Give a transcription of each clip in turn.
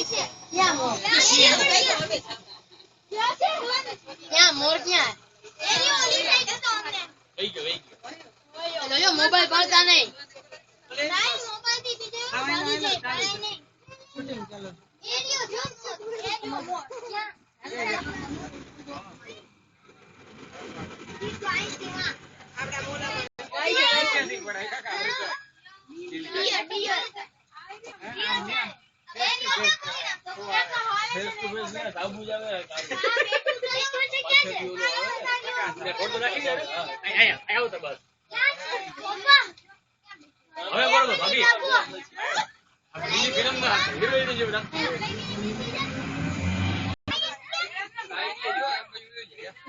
क्या मोर क्या मोर क्या है जो मोबाइल पड़ता नहीं मोबाइल भी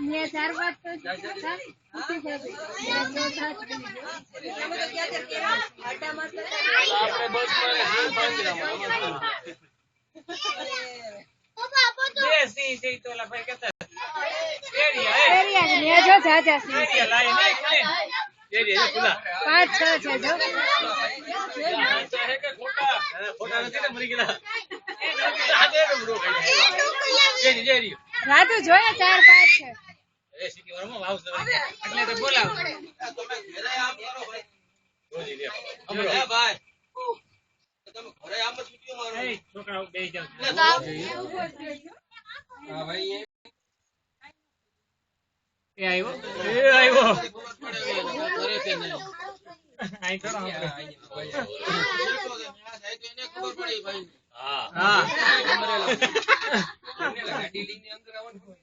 ये चार बात तो रातू जो 4-5 है એટલે તો બોલાવ તમે ઘરે આમ કરો ભાઈ જોજી લે હમણાં હે ભાઈ તમે ઘરે આમ જ વિડિયો મારો એ છોકરાઓ બેહી જાવ હા ભાઈ એ આવ્યો ઘરે કે નહીં આઈ તો આપણે આઈ ભાઈ જાય તો એને ખબર પડી ભાઈ હા હા ગાડી લઈને અંદર આવવાનું